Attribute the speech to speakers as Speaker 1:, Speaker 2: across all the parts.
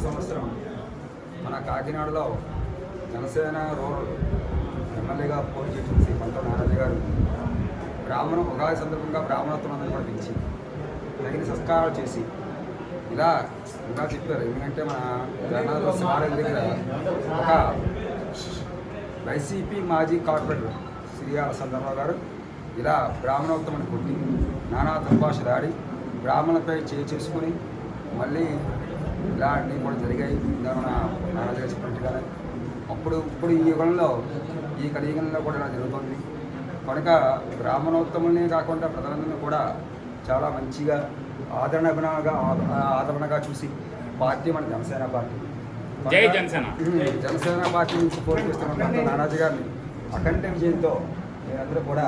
Speaker 1: సంవత్సరం మన కాకినాడలో జనసేన రూరల్ ఎమ్మెల్యేగా పోటీ చేసిన శ్రీ పంత నారాజు గారు ఉగాది సందర్భంగా బ్రాహ్మణోత్తమందరిని కూడా పిలిచి తగిన సంస్కారాలు చేసి ఇలా చెప్పారు. ఎందుకంటే మన జగన్నాథ సమాధి దగ్గర ఒక వైసీపీ మాజీ కార్పొరేటర్ శ్రీయాల సందర్భరావు గారు ఇలా బ్రాహ్మణోత్తమని కొట్టి నానా దుర్భాషలు ఆడి బ్రాహ్మణులపై చేసుకుని మళ్ళీ ఇలా అన్నీ కూడా జరిగాయి. మన నారాజు గారు చెప్పినట్టుగానే ఇప్పుడు ఈ యుగంలో ఈ కలియుగంలో కూడా ఇలా జరుగుతుంది. కనుక బ్రాహ్మణోత్తములనే కాకుండా ప్రజలందరినీ కూడా చాలా మంచిగా ఆదరణగా చూసి పార్టీ మన జనసేన పార్టీ జనసేన పార్టీ నుంచి పోటీ చేస్తున్న నారాజు గారిని అఖండ విజయంతో మీరందరూ కూడా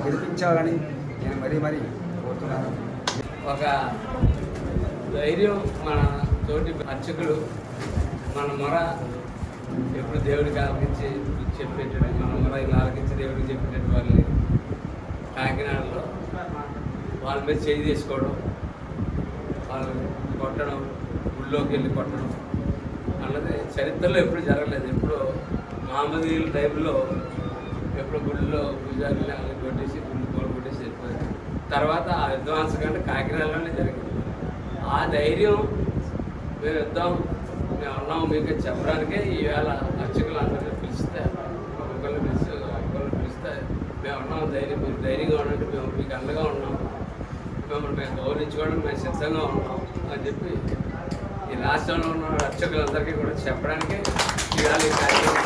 Speaker 1: గెలిపించాలని నేను మరీ కోరుతున్నాను.
Speaker 2: ఒక ధైర్యం మన తోటి అర్చకులు మన మొర ఎప్పుడు దేవుడికి ఆలకించి చెప్పేటట్టు మన మొర ఇలా ఆలకించి దేవుడికి చెప్పేటట్టు వాళ్ళని కాకినాడలో వాళ్ళ మీద చేయి తీసుకోవడం, వాళ్ళు కొట్టడం, గుళ్ళోకి వెళ్ళి కొట్టడం అన్నది చరిత్రలో ఎప్పుడు జరగలేదు. ఎప్పుడు మహమ్మదీయుల టైంలో ఎప్పుడు గుళ్ళో పూజారులు వాళ్ళని కొట్టేసి గుళ్ళు కోలు కొట్టేసి వెళ్ళిపోయింది. తర్వాత ఆ విధ్వంసకాండ కాకినాడలోనే జరిగింది. ఆ ధైర్యం మేము యుద్ధం మేము ఉన్నాము మీకు చెప్పడానికే ఈవేళ అర్చకులు అందరినీ పిలిస్తే ఒకరిని పిలిస్తే మేము ఉన్నాం ధైర్యం, మీరు ధైర్యంగా ఉండండి, మేము మీకు అండగా ఉన్నాం, మిమ్మల్ని మేము గౌరవించుకోవడానికి మేము సిద్ధంగా ఉన్నాం అని చెప్పి ఈ రాష్ట్రంలో ఉన్న అర్చకులందరికీ కూడా చెప్పడానికి ఇవాళ ఈ కార్యక్రమం